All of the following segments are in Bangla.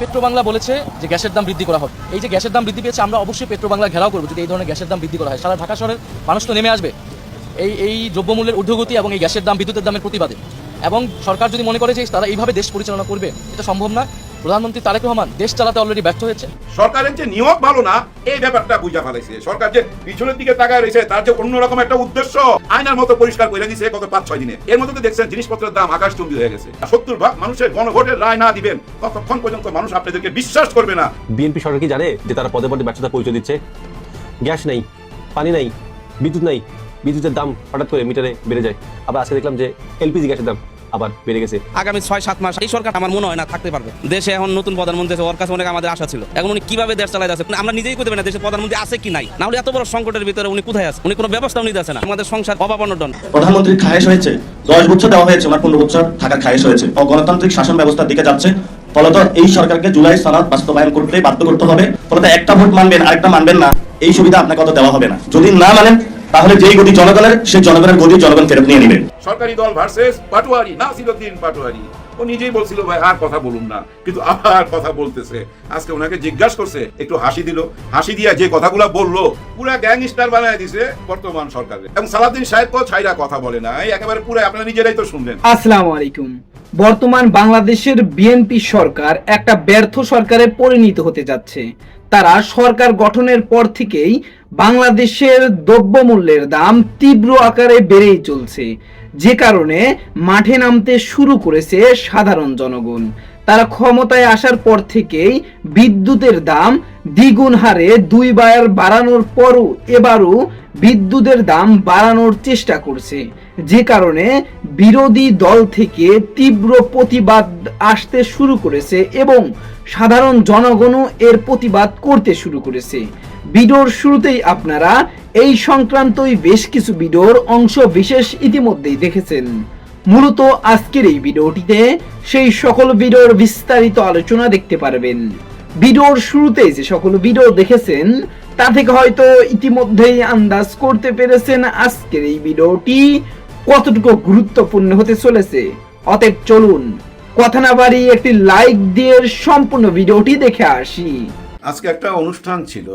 পেট্রোবাংলা বলেছে যে গ্যাসের দাম বৃদ্ধি করা হবে। এই যে গ্যাসের দাম বৃদ্ধি পেয়েছে, আমরা অবশ্যই পেট্রোবাংলা ঘেরাও করবো যদি এই ধরনের গ্যাসের দাম বৃদ্ধি করা হয়। সারা ঢাকা শহরের মানুষ তো নেমে আসবে এই দ্রব্যমূল্যের ঊর্ধ্বগতি এবং এই গ্যাসের দাম, বিদ্যুতের দামের প্রতিবাদে। এবং সরকার যদি মনে করে যে তারা এইভাবে দেশ পরিচালনা করবে, এটা সম্ভব না। প্রধানমন্ত্রী তারেক রহমান দেশ চালাতে অলরেডি ব্যর্থ হয়েছে। সরকারের যে নিয়োগ ভালো না, এই ব্যাপারটা বুঝা ফেলাইছে। সরকার যে পিছনের দিকে তাকায় রয়েছে, তার যে অন্যরকম একটা উদ্দেশ্য আয়নার মতো পরিষ্কার করে দিয়েছে গত 5-6 দিনে। এর মধ্যে দেখছেন জিনিসপত্রের দাম আকাশচুম্বী হয়ে গেছে। 70% মানুষের গণভোটের রায় না দিবেন ততক্ষণ পর্যন্ত মানুষ আপনাদেরকে বিশ্বাস করবে না। বিএনপি সরকার কি জানে যে তারা পদে পদে ব্যর্থতা পরিচয় দিচ্ছে? গ্যাস নেই, পানি নাই, বিদ্যুৎ নাই, বিদ্যুতের দাম হঠাৎ করে মিটারে বেড়ে যায়। আবার আজকে দেখলাম যে এলপিজি গ্যাসের দাম আবার বেড়ে গেছে। আগামী 6-7 মাস এই সরকার আমার মনে হয় না থাকতে পারবে। দেশে এখন নতুন প্রধানমন্ত্রী আছে, ওর কাছে অনেক আমাদের আশা ছিল। এখন উনি কিভাবে দেশ চালাতে আছে আমরা নিজেই করতে পারি না। দেশের প্রধানমন্ত্রী আছে কি নাই, না হলে এত বড় সংকটের ভিতরে উনি কোথায় আছে? উনি কোনো ব্যবস্থাও নিতে আছে না। আমাদের সংসার অভাবনটন। প্রধানমন্ত্রীর খায়েশ হয়েছে 10 বছর দেওয়া হয়েছে, ওনার 15 বছর থাকার খায়েশ হয়েছে। গণতান্ত্রিক শাসন ব্যবস্থার দিকে যাচ্ছে। ফলত এই সরকারকে জুলাই সনদ বাস্তবায়ন করতে বাধ্য করতে হবে। ফলত একটা ভোট মানবেন আরেকটা মানবেন না, এই সুবিধা আপনাকে অত দেওয়া হবে না। যদি না মানেন তাহলে যেই গতি জনগণের, সেই জনগণের গতি জনগণ ফেরত নিয়ে নেবে। সরকারি দল ভার্সেস পাটোয়ারি, নাসিরউদ্দিন পাটোয়ারি। ও নিজেই বলছিল ভাই আর কথা বলুন না, কিন্তু আবার কথা বলতেছে। আজকে ওনাকে জিজ্ঞাসা করছে, একটু হাসি দিল। হাসি দিয়া যে কথাগুলো বললো পুরা গ্যাংস্টার বানায় দিছে বর্তমান সরকারের। এবং সালাউদ্দিন সাহেব তো ছাইরা কথা বলে না, এই একেবারে পুরো আপনারা নিজেরাই তো শুনলেন। আসসালামু আলাইকুম। বর্তমান বাংলাদেশের বিএনপি সরকার একটা ব্যর্থ সরকারে পরিণত হতে যাচ্ছে। তারা সরকার গঠনের পর থেকেই বাংলাদেশের দ্রব্যমূল্যের দাম তীব্র আকারে বেড়েই চলছে, যে কারণে মাঠে নামতে শুরু করেছে সাধারণ জনগণ। তারা ক্ষমতায় আসার পর থেকেই বিদ্যুতের দাম দ্বিগুণ হারে 2 বার বাড়ানোর পরও এবারও বিদ্যুতের দাম বাড়ানোর চেষ্টা করছে, যে কারণে বিরোধী দল থেকে তীব্র প্রতিবাদ আসতে শুরু করেছে এবং সাধারণ জনগণও এর প্রতিবাদ করতে শুরু করেছে। ভিডিওর শুরুতেই আপনারা এই সংক্রান্তই বেশ কিছু ভিডিওর অংশ বিশেষ ইতিমধ্যেই দেখেছেন। মূলত আজকের এই ভিডিওটিতে সেই সকল ভিডিওর বিস্তারিত আলোচনা দেখতে পারবেন। ভিডিওর শুরুতেই যে সকল ভিডিও দেখেছেন তা থেকে হয়তো ইতিমধ্যেই আন্দাজ করতে পেরেছেন আজকের এই ভিডিওটি কতটুকু গুরুত্বপূর্ণ হতে চলেছে। অতএব চলুন কথা না বাড়িয়ে একটি লাইক দিয়ে সম্পূর্ণ ভিডিওটি দেখে আসি। আজকে একটা অনুষ্ঠান ছিল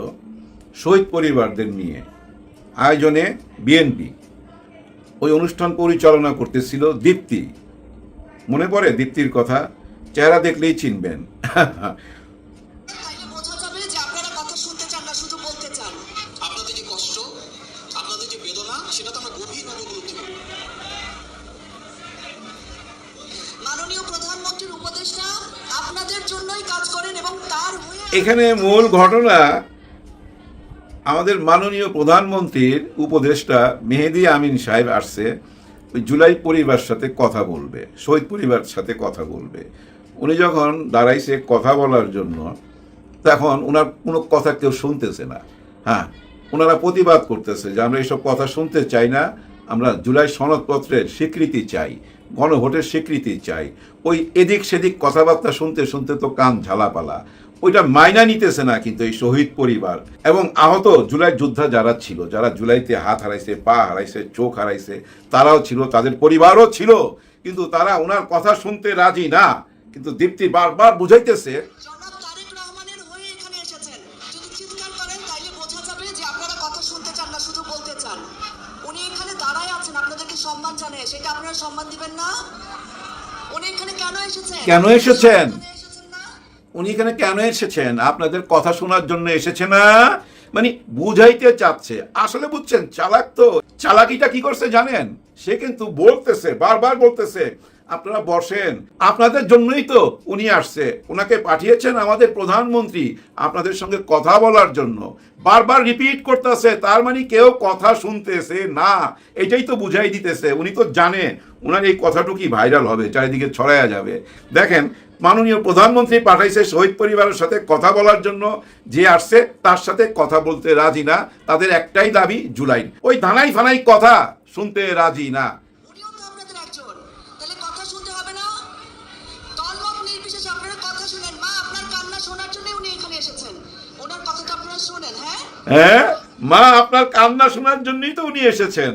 শহীদ পরিবারদের নিয়ে, আয়োজনে বিএনপি। ওই অনুষ্ঠান পরিচালনা করতেছিল দীপ্তি। মনে পড়ে দীপ্তির কথা? চেহারা দেখলেই চিনবেন। এখানে মূল ঘটনা, আমাদের মাননীয় প্রধানমন্ত্রীর উপদেষ্টা মেহেদী আমিন সাহেব আসছে ওই জুলাই পরিবার সাথে কথা বলবে, শহীদ পরিবার সাথে কথা বলবে। উনি যখন দাঁড়াইছে কথা বলার জন্য, তখন ওনার কোনো কথা কেউ শুনতেছে না। হ্যাঁ, ওনারা প্রতিবাদ করতেছে যে আমরা এইসব কথা শুনতে চাই না, আমরা জুলাই সনদপত্রের স্বীকৃতি চাই, গণভোটের স্বীকৃতি চাই। ওই এদিক সেদিক কথাবার্তা শুনতে শুনতে তো কান ঝালাপালা। ওইটা মাইনা নিতেছে না কিন্তু এই শহীদ পরিবার এবং আহত জুলাই যোদ্ধা যারা ছিল, যারা জুলাইতে হাত হারাইছে, পা হারাইছে, চোখ হারাইছে, তারাও ছিল, তাদের পরিবারও ছিল, কিন্তু তারা ওনার কথা শুনতে রাজি না। কিন্তু দীপ্তি বারবার বুঝাইতেছে কেন এসেছেন, উনি এখানে কেন এসেছেন? আপনাদের কথা শোনার জন্য এসেছে না, মানে বুঝাইতে চাচ্ছে। আসলে বুঝছেন, চালাক তো। চালাকিটা কি করছে জানেন? সে কিন্তু বলতেছে, বারবার বলতেছে আপনারা বসেন, আপনাদের জন্যই তো উনি আসছে। ওনাকে পাঠিয়েছেন আমাদের প্রধানমন্ত্রী আপনাদের সঙ্গে কথা বলার জন্য। বারবার রিপিট করতেছে, তার মানে কেউ কথা শুনতেছে না, এটাই তো বুঝাই দিতেছে। উনি তো জানে ওনার এই কথাটুকুই ভাইরাল হবে, চারিদিকে ছড়ায়া যাবে। দেখেন, মাননীয় প্রধানমন্ত্রী পাঠাইছে শহীদ পরিবারের সাথে কথা বলার জন্য। যে আসছে তার সাথে কথা বলতে রাজি না, তাদের একটাই দাবি জুলাই। ওই ধানাই ফানাই কথা শুনতে রাজি না। হ্যাঁ, মা আপনার কান্না শোনার জন্যই তো উনি এসেছেন।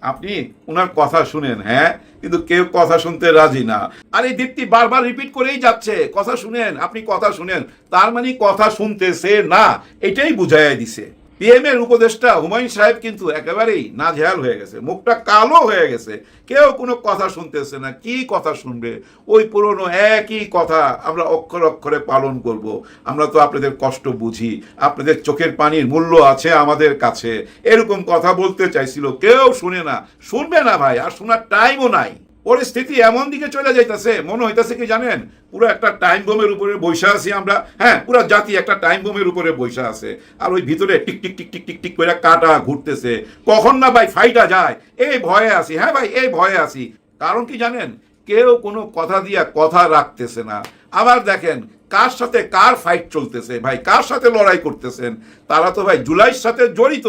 আপনি ওনার কথা শুনেন, হ্যাঁ, কিন্তু কেউ কথা শুনতে রাজি না। আর এই দীপ্তি বারবার রিপিট করেই যাচ্ছে কথা শুনেন, আপনি কথা শুনেন, তার মানে কথা শুনতেছে না, এটাই বুঝাইয়া দিছে। পিএম এর উপদেষ্টা হুমায়ুন সাহেব কিন্তু একেবারেই নাজেহাল হয়ে গেছে, মুখটা কালো হয়ে গেছে, কেউ কোনো কথা শুনতেছে না। কি কথা শুনবে? ওই পুরনো একই কথা আমরা অক্ষরে অক্ষরে পালন করব। আমরা তো আপনাদের কষ্ট বুঝি, আপনাদের চোখের পানির মূল্য আছে আমাদের কাছে, এরকম কথা বলতে চাইছিল, কেউ শুনে না, শুনবে না ভাই, আর শোনার টাইমও নাই। পরিস্থিতি এমন দিকে চলে যাইতেছে, মনে হইতেছে কি জানেন, পুরো একটা টাইম বোমের উপরে বৈশা আছি আমরা, হ্যাঁ, পুরো জাতি একটা টাইম বোমের উপরে বৈশা আছে, আর ওই ভিতরে tick tick tick tick tick tick করে কাটা ঘুরতেছে, কখন না ভাই ফাইটা যায়, এই ভয়ে আছি। হ্যাঁ ভাই, এই ভয়ে আছি। কারণ কি জানেন, কেউ কোনো কথা দিয়া কথা রাখতেছে না। আবার দেখেন কার সাথে কার ফাইট চলতেছে ভাই, কার সাথে লড়াই করতেছেন, তারা তো ভাই জুলাইয়ের সাথে জড়িত।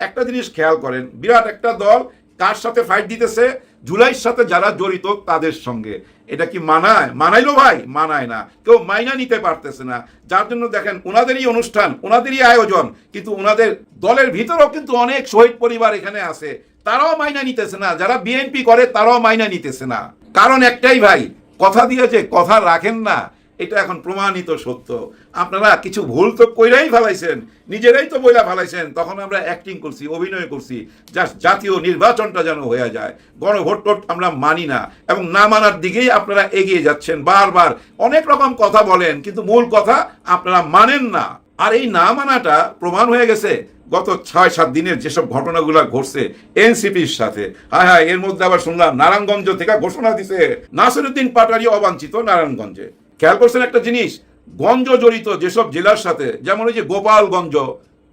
একটা জিনিস খেয়াল করেন, বিরাট একটা দল কার সাথে ফাইট দিতেছে, জুলাইয়ের সাথে যারা জড়িত তাদের সঙ্গে। এটা কি মানায়? মানাইলো ভাই? মানায় না, কেউ মাইনা নিতে পারতেছে না। যার জন্য দেখেন ওনাদেরই অনুষ্ঠান, ওনাদেরই আয়োজন, কিন্তু ওনাদের দলের ভিতরেও কিন্তু অনেক শহীদ পরিবার এখানে আছে, তারাও মাইনা নিতেছে না। যারা বিএনপি করে তারাও মাইনা নিতেছে না। কারণ একটাই ভাই, কথা দিয়ে যে কথা রাখেন না, এটা এখন প্রমাণিত সত্য। আপনারা কিছু ভুল তো কইরাই ফেলাইছেন, নিজেরাই তো বইলা ফেলাইছেন, তখন আমরা অ্যাক্টিং করছি, অভিনয় করছি, জাস্ট জাতীয় নির্বাচনটা যেন হয়ে যায়। গণভোট টোট আমরা মানি না, এবং না মানার দিকেই আপনারা এগিয়ে যাচ্ছেন। বারবার অনেক রকম কথা বলেন, কিন্তু মূল কথা আপনারা মানেন না। আর এই না মানাটা প্রমাণ হয়ে গেছে গত 6-7 দিনের যেসব ঘটনাগুলো ঘটছে এনসিপির সাথে। হায় হায়, এর মধ্যে আবার শুনলাম নারায়ণগঞ্জ থেকে ঘোষণা দিছে নাসিরউদ্দিন পাটোয়ারি অবাঞ্ছিত নারায়ণগঞ্জে। খেয়াল করছেন একটা জিনিস, গঞ্জ জড়িত যেসব জেলার সাথে, যেমন ওই যে গোপালগঞ্জ,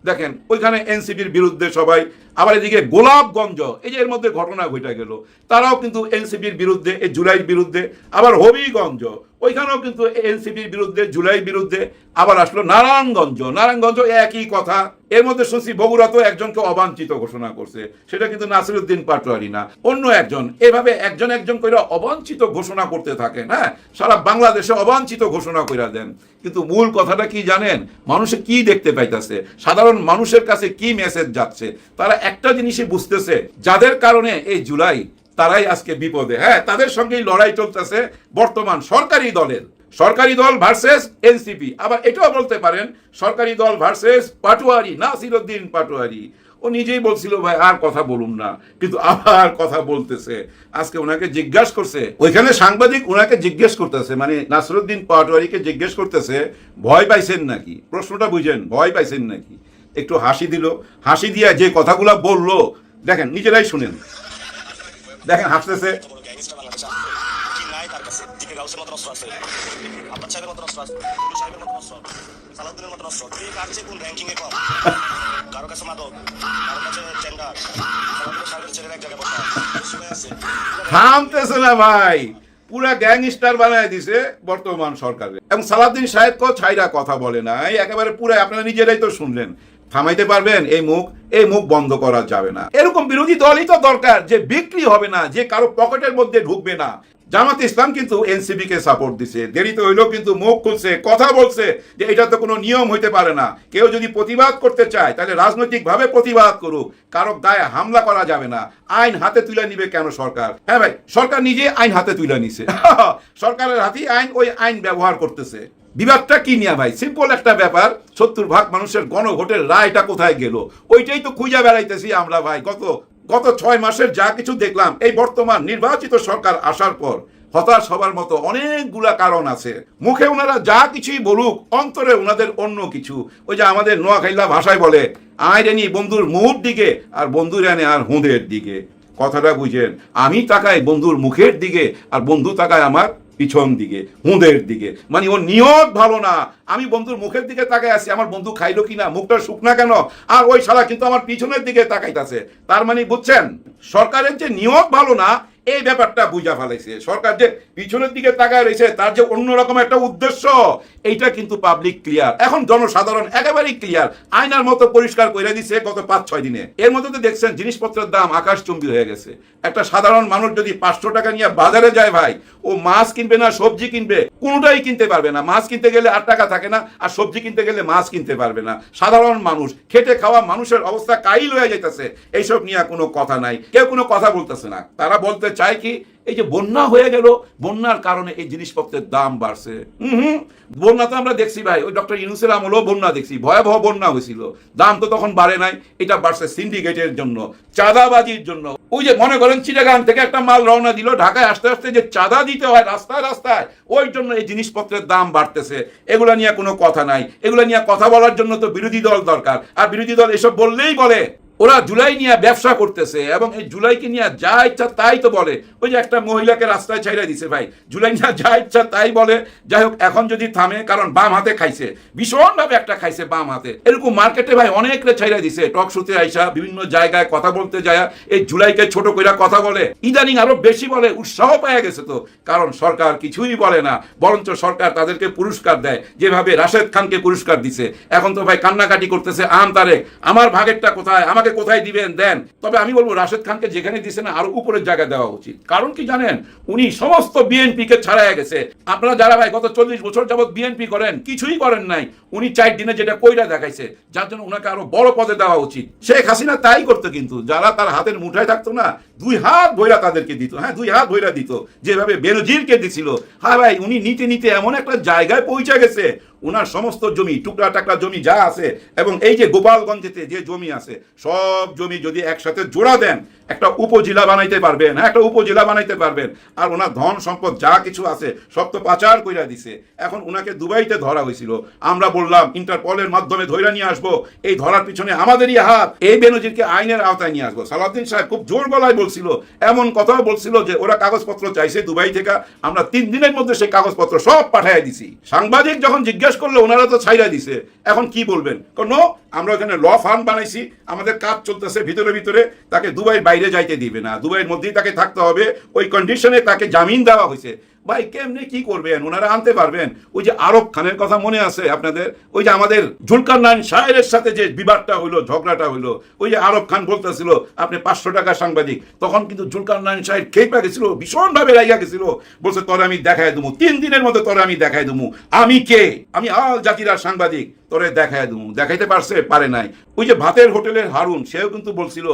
দেখেন ওইখানে এনসিপির বিরুদ্ধে সবাই, আবার এদিকে গোলাপগঞ্জ, এই যে এর মধ্যে ঘটনা ঘটে গেল, তারাও কিন্তু এনসিপির বিরুদ্ধে, এই জুলাইয়ের বিরুদ্ধে। আবার হবিগঞ্জ, ওইখানেও কিন্তু এনসিপির বিরুদ্ধে, জুলাইয়ের বিরুদ্ধে। আবার আসলো নারায়ণগঞ্জ, নারায়ণগঞ্জ একই কথা। এর মধ্যে শুনছি বগুড়া তো একজনকে অবাঞ্ছিত ঘোষণা করছে, সেটা কিন্তু নাসিরউদ্দিন পাটোয়ারি না, অন্য একজন। এভাবে একজন একজন করে অবাঞ্ছিত ঘোষণা করতে থাকেন, হ্যাঁ, সারা বাংলাদেশে অবাঞ্ছিত ঘোষণা করে দেন। কিন্তু মূল কথাটা কি জানেন, মানুষে কি দেখতে পাইতেছে, সাধারণ মানুষের কাছে কি মেসেজ যাচ্ছে, তারা একটা জিনিসই বুঝতেছে, যাদের কারণে এই জুলাই, তারাই আজকে বিপদে। হ্যাঁ, তাদের সঙ্গেই লড়াই চলতেছে বর্তমান সরকারি দলের। সরকারি দল ভার্সেস এনসিপি। আবার এটাও বলতে পারেন সরকারি দল ভার্সেস পাটোয়ারি, নাসিরউদ্দিন পাটোয়ারি। ও নিজেই বলছিল ভাই আর কথা বলুন না, কিন্তু আবার কথা বলতেছে। আজকে ওনাকে জিজ্ঞাসা করছে, ওইখানে সাংবাদিক ওনাকে জিজ্ঞেস করতেছে, মানে নাসিরউদ্দিন পাটোয়ারিকে জিজ্ঞেস করতেছে, ভয় পাইছেন নাকি? প্রশ্নটা বুঝেন, ভয় পাইছেন নাকি? একটু হাসি দিল, হাসি দিয়া যে কথাগুলা বললো দেখেন, নিজেরাই শুনেন, দেখেন হাসতেছে। থামতেছে না ভাই, পুরা গ্যাংস্টার বানায় দিছে বর্তমান সরকারে। এবং সালাউদ্দিন সাহেবকেও ছাইরা কথা বলে না, এই একেবারে পুরা, আপনারা নিজেরাই তো শুনলেন। থামাইতে পারবেন এই মুখ বন্ধ করা যাবে না। এরকম বিরোধী দলই তো দরকার, যে বিক্রি হবে না, যে কারো পকেটের মধ্যে ঢুকবে না। জামাত ইসলাম কিন্তু এনসিপি কে সাপোর্ট দিছে, দেরিতে হইলেও কিন্তু মুখ খুলছে, কথা বলছে যে এটা তো কোনো নিয়ম হইতে পারে না। কেউ যদি প্রতিবাদ করতে চায় তাহলে রাজনৈতিকভাবে প্রতিবাদ করুক, কারো গায়ে হামলা করা যাবে না। আইন হাতে তুলে নিবে কেন সরকার? হ্যাঁ ভাই, সরকার নিজে আইন হাতে তুলে নিছে, সরকারের হাতেই আইন, ওই আইন ব্যবহার করতেছে। বিবাদটা কি নিয়ে ভাই? সিম্পল একটা ব্যাপার, 70% মানুষের গণভোটের রায়টা কোথায় গেল, ওইটাই তো খুঁজে বেড়াইতেছি আমরা ভাই। গত 6 মাসের যা কিছু দেখলাম, এই বর্তমান নির্বাচিত সরকার আসার পর হতাশ হবার মতো অনেকগুলা কারণ আছে। মুখে ওনারা যা কিছুই বলুক, অন্তরে ওনাদের অন্য কিছু। ওই যে আমাদের নোয়াখাইলা ভাষায় বলে, আয় রেনি বন্ধুর মুখ দিকে, আর বন্ধু রেনে আর হুঁদের দিকে। কথাটা বুঝেন, আমি তাকাই বন্ধুর মুখের দিকে, আর বন্ধু তাকায় আমার পিছন দিকে, হুঁদের দিকে। মানে ওর নিয়ত ভালো না, আমি বন্ধুর মুখের দিকে তাকাই আছি, আমার বন্ধু খাইলো কিনা, মুখটা শুকনা কেন, আর ওই শালা কিন্তু আমার পিছনের দিকে তাকাইতেছে। তার মানে বুঝছেন, সরকারের যে নিয়ত ভালো না, এই ব্যাপারটা বুঝা ফেলাইছে সরকার। যে পিছনের দিকে তাকায় রয়েছে তার যে অন্যরকম একটা উদ্দেশ্য, এইটা কিন্তু পাবলিক ক্লিয়ার, এখন জনসাধারণ একেবারেই ক্লিয়ার, আয়নার মতো পরিষ্কার করে দিছে গত 5-6 দিনে। এর মধ্যে তো দেখছেন জিনিসপত্রের দাম আকাশচুম্বী হয়ে গেছে। একটা সাধারণ মানুষ যদি 500 টাকা নিয়ে বাজারে যায় ভাই, ও মাছ কিনবে না সবজি কিনবে, কোনোটাই কিনতে পারবে না। মাছ কিনতে গেলে 8 টাকা থাকে না, আর সবজি কিনতে গেলে মাছ কিনতে পারবে না। সাধারণ মানুষ, খেটে খাওয়া মানুষের অবস্থা কাইল হয়ে যাইতেছে। এইসব নিয়ে কোনো কথা নাই, কেউ কোনো কথা বলতেছে না। তারা বলতে চায় কি, এই যে বন্যা হয়ে গেল, বন্যার কারণে এই জিনিসপত্রের দাম বাড়ছে। বন্যা তো আমরা দেখছি ভাই, ওই ডক্টর ইউনূসের আমলেও বন্যা দেখছি, ভয়াবহ বন্যা হয়েছিল, দাম তো তখন বাড়ে নাই। এটা বাড়ছে সিন্ডিকেটের জন্য, চাঁদাবাজির জন্য। ওই যে মনে করেন চিটাগাং থেকে একটা মাল রওনা দিল, ঢাকায় আসতে আসতে যে চাঁদা দিতে হয় রাস্তায় রাস্তায়, ওই জন্য এই জিনিসপত্রের দাম বাড়তেছে। এগুলা নিয়ে কোনো কথা নাই। এগুলা নিয়ে কথা বলার জন্য তো বিরোধী দল দরকার, আর বিরোধী দল এসব বললেই বলে ওরা জুলাই নিয়ে ব্যবসা করতেছে, এবং এই জুলাইকে নিয়ে যা ইচ্ছা তাই তো বলে। ওই যে একটা মহিলাকে রাস্তায় ছাইড়া দিছে ভাই, জুলাই নিয়ে যা ইচ্ছা তাই বলে। যাই হোক, এখন যদি থামে, কারণ বাম হাতে খাইছে, ভীষণভাবে একটা খাইছে বাম হাতে। এরকম মার্কেটে ভাই অনেকরে ছাইড়া দিছে, টক শোতে আইসা বিভিন্ন জায়গায় কথা বলতে যায় এই জুলাইকে ছোট কইরা কথা বলে। ইদানিং আরো বেশি বলে, উৎসাহ পাওয়া গেছে তো, কারণ সরকার কিছুই বলে না, বরঞ্চ সরকার তাদেরকে পুরস্কার দেয়, যেভাবে রাশেদ খানকে পুরস্কার দিছে। এখন তো ভাই কান্নাকাটি করতেছে, আম তারেক আমার ভাগেরটা কোথায়, আমাকে কোথায় দিবেন দেন। তবে আমি বলবো রাশেদ খানকে যেখানে দিছে না, আরো উপরের জায়গা দেওয়া উচিত। কারণ কি জানেন, উনি সমস্ত বিএনপি কে ছাড়াই গেছে। আপনারা যারা ভাই গত 40 বছর যাবত বিএনপি করেন, কিছুই করেন নাই, উনি 4 দিনে যেটা কইরা দেখাইছে, যার জন্য ওনাকে আরো বড় পদে দেওয়া উচিত। শেখ হাসিনা তাই করতো, কিন্তু যারা তার হাতের মুঠায় থাকতো না, 2 হাত ভৈরা তাদেরকে দিত। হ্যাঁ, 2 হাত ভৈরা দিত, যেভাবে বেনজিরকে দিছিল। হ্যাঁ ভাই, উনি নিতে নিতে এমন একটা জায়গায় পৌঁছে গেছে, ওনার সমস্ত জমি, টুকরা টাকরা জমি যা আছে, এবং এই যে গোপালগঞ্জেতে যে জমি আছে, সব জমি যদি একসাথে জোড়া দেন, একটা উপজেলা বানাইতে পারবেন। হ্যাঁ, একটা উপজেলা বানাইতে পারবেন। আর ওনার ধন সম্পদ যা কিছু আছে সব তো পাচার কইরা দিছে। এখন ওনাকে দুবাইতে ধরা হয়েছিল, আমরা বললাম ইন্টারপলের মাধ্যমে ধইরা নিয়ে আসবো, এই ধরার পিছনে আমাদেরই হাত, এই বেনজিরকে আইনের আওতায় নিয়ে আসবো। সালাউদ্দিন সাহেব খুব জোর গলায় বলছিল, এমন কথাও বলছিল যে ওরা কাগজপত্র চাইছে দুবাই থেকে, আমরা 3 দিনের মধ্যে সেই কাগজপত্র সব পাঠাইয়া দিছি। সাংবাদিক যখন জিজ্ঞেস করলো, ওনারা তো ছাইরা দিছে, এখন কি বলবেন? কোনো আমরা ওখানে ল ফান্ড বানাইছি, আমাদের কাজ চলতেছে ভিতরে ভিতরে, তাকে দুবাইয়ের বাইরে যাইতে দিবে না, দুবাইয়ের মধ্যেই তাকে থাকতে হবে, ওই কন্ডিশনে তাকে জামিন দেওয়া হয়েছে। ভাই কেমনে কি করবেন, ওনারা আনতে পারবেন? ওই যে আরব খানের কথা মনে আছে আপনাদের, ওই যে আমাদের জুলকারনাইন শাহের সাথে যে বিবাদটা হইলো, ঝগড়াটা হইলো, ওই যে আরব খান বলতেছিল আপনি 500 টাকা সাংবাদিক, তখন কিন্তু জুলকারনাইন শাহের খেপা গেছিল, ভীষণভাবে রাইগা গেছিল, বলছে তোরে আমি দেখাই দেবো, 3 দিনের মধ্যে তোরে আমি দেখাই দেবো আমি কে, আমি আল জাজিরার সাংবাদিক, তোরে দেখাই দেবো। দেখাইতে পারছে? পারে নাই। ওই যে ভাতের হোটেলের হারুন, সেও কিন্তু বলছিল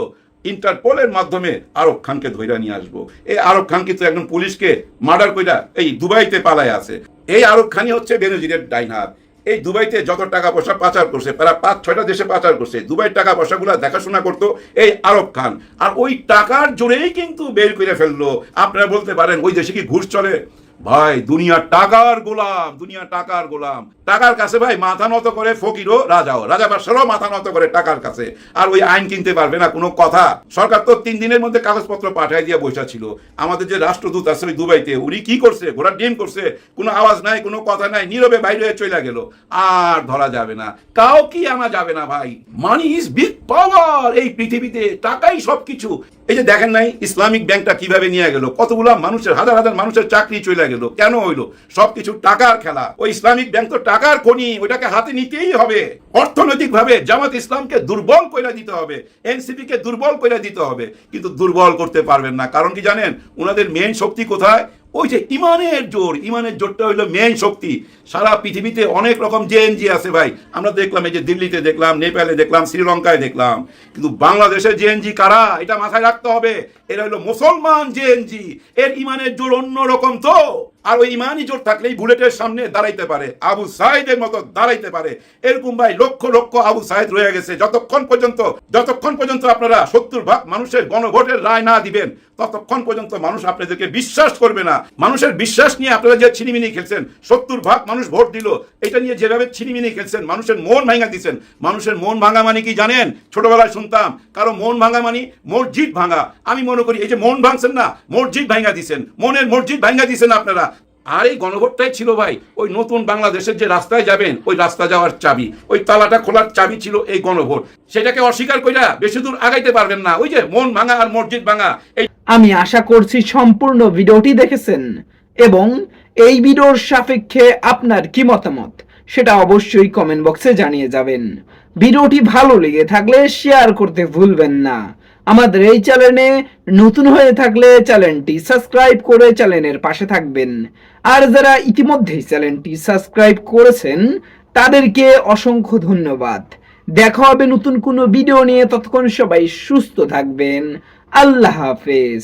ইন্টারপোলের মাধ্যমে আরব খানকে ধইরা নিয়ে আসবো। এই আরব খান কিন্তু একজন পুলিশকে মার্ডার কইরা এই দুবাইতে পালায় আছে। এই আরব খানই হচ্ছে বেনজিরের ডাইন হাত। এই দুবাইতে যত টাকা পয়সা পাচার করছে, প্রায় 5-6টা দেশে পাচার করছে, দুবাইয়ের টাকা পয়সাগুলো দেখাশোনা করতো এই আরব খান। আর ওই টাকার জোরেই কিন্তু বের করে ফেললো। আপনারা বলতে পারেন ওই দেশে কি ঘুষ চলে? ভাই দুনিয়া টাকার গোলাম, দুনিয়া টাকার গোলাম। টাকার কাছে ভাই মাথা নত করে ফকিরও, রাজাও, রাজা বাদশাহও মাথা নত করে টাকার কাছে। আর ওই আইন কিনতে পারবে না কোনো কথা। সরকার তো 3 দিনের মধ্যে কাগজপত্র পাঠাই দিয়ে বসা ছিল। আমাদের যে রাষ্ট্রদূত আছে ওই দুবাইতে, উনি কি করছে? ঘোড়ার ডিম করছে, কোনো আওয়াজ নাই, কোনো কথা নাই, নীরবে বাইরে চলে গেল। আর ধরা যাবে না, কাউ কি আনা যাবে না ভাই। মানি ইজ বিগ পাওয়ার। এই পৃথিবীতে টাকাই সবকিছু। এই যে দেখেন নাই ইসলামিক ব্যাংকটা কিভাবে নিয়ে গেল, কতগুলা মানুষের, হাজার হাজার মানুষের চাকরি চলে গেল। কেন হইলো? সবকিছু টাকার খেলা। ওই ইসলামিক ব্যাংক তো টাকার খনি, ওইটাকে হাতে নিতেই হবে। অর্থনৈতিক ভাবে জামাত ইসলামকে দুর্বল করে দিতে হবে, এনসিপি কে দুর্বল করে দিতে হবে, কিন্তু দুর্বল করতে পারবেন না। কারণ কি জানেন, ওনাদের মেইন শক্তি কোথায়? ওই যে ইমানের জোর। ইমানের জোরটা হইলো মেইন শক্তি। সারা পৃথিবীতে অনেক রকম জেএনজি আছে ভাই, আমরা দেখলাম, এই যে দিল্লিতে দেখলাম, নেপালে দেখলাম, শ্রীলঙ্কায় দেখলাম, কিন্তু বাংলাদেশের জেএনজি কারা? এটা মাথায় রাখতে হবে। এরা হলো মুসলমান জেএনজি। এর ইমানের জোর অন্যরকম তো। আর ওই ইমানি জোর থাকলেই বুলেটের সামনে দাঁড়াইতে পারে, আবু সাইদের মতো দাঁড়াইতে পারে। এরকম ভাই লক্ষ লক্ষ আবু সাইদ রয়ে গেছে। যতক্ষণ পর্যন্ত আপনারা 70% মানুষের গণভোটের রায় না দিবেন, ততক্ষণ পর্যন্ত মানুষ আপনাদেরকে বিশ্বাস করবে না। মানুষের বিশ্বাস নিয়ে আপনারা যে ছিনিমিনি খেলছেন, 70% মানুষ ভোট দিল, এটা নিয়ে যেভাবে ছিনিমিনি খেলছেন, মানুষের মন ভাঙা দিচ্ছেন। মানুষের মন ভাঙা মানে কি জানেন? ছোটবেলায় শুনতাম কারো মন ভাঙা মানে মসজিদ ভাঙা। আমি মনে করি এই যে মন ভাঙছেন না, মসজিদ ভাঙা দিচ্ছেন, মনের মসজিদ ভাঙা দিচ্ছেন আপনারা। আর এই গণভোটটাই ছিল ভাই ওই নতুন বাংলাদেশের যে রাস্তায় যাবেন ওই রাস্তা যাওয়ার চাবি, ওই তালাটা খোলার চাবি ছিল এই গণভোট। সেটাকে অস্বীকার কইরা বেশি দূর আগাইতে পারবেন না। ওই যে মন ভাঙা আর মসজিদ ভাঙা। এই আমি আশা করছি সম্পূর্ণ ভিডিওটি দেখেছেন এবং এই ভিডিওর সাপেক্ষে আপনার কি মতামত সেটা অবশ্যই কমেন্ট বক্সে জানিয়ে যাবেন। ভিডিওটি ভালো লেগে থাকলে শেয়ার করতে ভুলবেন না। আমাদের এই চ্যানেলে নতুন হয়ে থাকলে চ্যানেলটি সাবস্ক্রাইব করে চ্যানেলের পাশে থাকবেন। আর যারা ইতিমধ্যেই চ্যানেলটি সাবস্ক্রাইব করেছেন তাদেরকে অসংখ্য ধন্যবাদ। দেখা হবে নতুন কোনো ভিডিও নিয়ে, ততক্ষণ সবাই সুস্থ থাকবেন। আল্লাহ হাফেজ।